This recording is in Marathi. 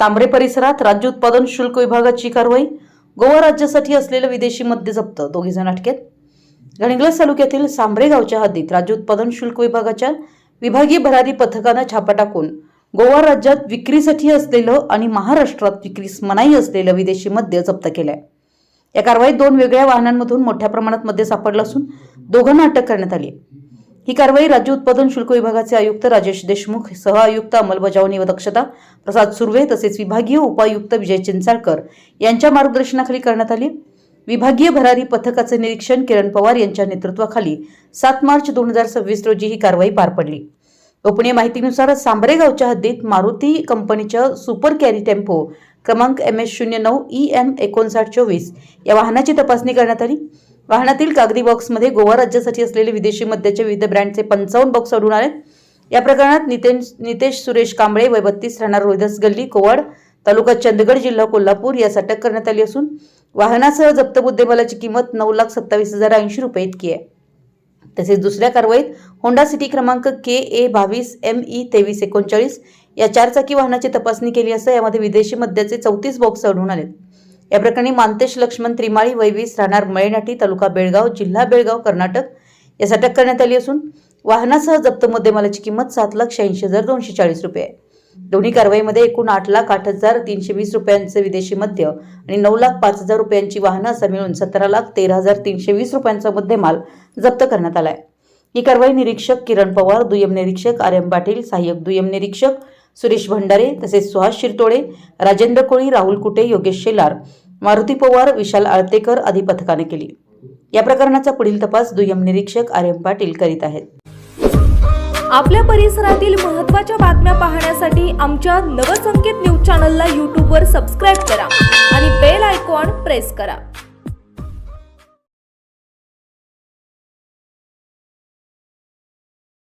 सांबरे परिसरात राज्य उत्पादन शुल्क विभागाची कारवाई। गोवा राज्यासाठी असलेलं विदेशी मद्य जप्त, 2 जण अटकेत। गणिंग्लज तालुक्यातील सांबरे गावच्या हद्दीत राज्य उत्पादन शुल्क विभागाच्या विभागीय भरारी पथकाने छापा टाकून गोवा राज्यात विक्रीसाठी असलेलं आणि महाराष्ट्रात विक्रीस मनाई असलेलं विदेशी मद्य जप्त केलंय। या कारवाईत 2 वेगळ्या वाहनांमधून मोठ्या प्रमाणात मद्य सापडलं असून दोघांना अटक करण्यात आली। ही कारवाई राज्य उत्पादन शुल्क विभागाचे आयुक्त राजेश देशमुख, सह आयुक्त अंमलबजावणी व दक्षता प्रसाद सुर्वे तसेच विभागीय उपायुक्त विजय चिंचाळकर यांच्या मार्गदर्शनाखाली करण्यात आली। विभागीय भरारी पथकाचे निरीक्षण किरण पवार यांच्या नेतृत्वाखाली 7 मार्च 2026 रोजी ही कारवाई पार पडली। गोपनीय माहितीनुसार सांबरे गावच्या हद्दीत मारुती कंपनीच्या सुपर कॅरी टेम्पो क्रमांक MS09 EM 5924 या वाहनाची तपासणी करण्यात आली। वाहनातील कागदी बॉक्समध्ये गोवा राज्यासाठी असलेले विदेशी मद्याचे विविध ब्रँडचे 55 बॉक्स आढळून आले। या प्रकरणात नितेश सुरेश कांबळे वय 32 राहणार रोहिदास गल्ली कोवाड तालुका चंदगड जिल्हा कोल्हापूर यास अटक करण्यात आली असून वाहनासह जप्त मुद्देमालाची किंमत 9,27,080 रुपये इतकी आहे। तसेच दुसऱ्या कारवाईत होंडा सिटी क्रमांक KA 22 ME 2339 या 4 चाकी वाहनाची तपासणी केली असता यामध्ये विदेशी मद्याचे 34 बॉक्स आढळून आले। या प्रकरणी मानतेश लक्ष्मण त्रिमाळी वय 20 राहणार मळेनाटी तालुका बेळगाव जिल्हा बेळगाव कर्नाटक यास अटक करण्यात आली असून वाहनासह जप्त मुद्देमालाची किंमत 7,86,240 रुपये आहे। दोन्ही कारवाईमध्ये एकूण 8,08,320 रुपयांचे विदेशी मद्य आणि 9,05,000 रुपयांची वाहनं असा मिळून 17,13,320 रुपयांचा मुद्देमाल जप्त करण्यात आलाय। ही कारवाई निरीक्षक किरण पवार, दुय्यम निरीक्षक आर्यम पाटील, सहाय्यक दुय्यम निरीक्षक सुरेश भंडारे तसेच सुहास शिरतोडे, राजेंद्र कोळी, राहुल कुटे, योगेश शेलार, मारुती पवार, विशाल आळतेकर आदी पथकाने केली। या प्रकरणाचा पुढील तपास दुय्यम निरीक्षक आर्यम पाटील करीत आहेत। आपल्या परिसरातील महत्त्वाच्या बातम्या पाहण्यासाठी आमच्या नवसंकेत न्यूज चॅनलला YouTube वर सबस्क्राइब करा आणि बेल आयकॉन प्रेस करा।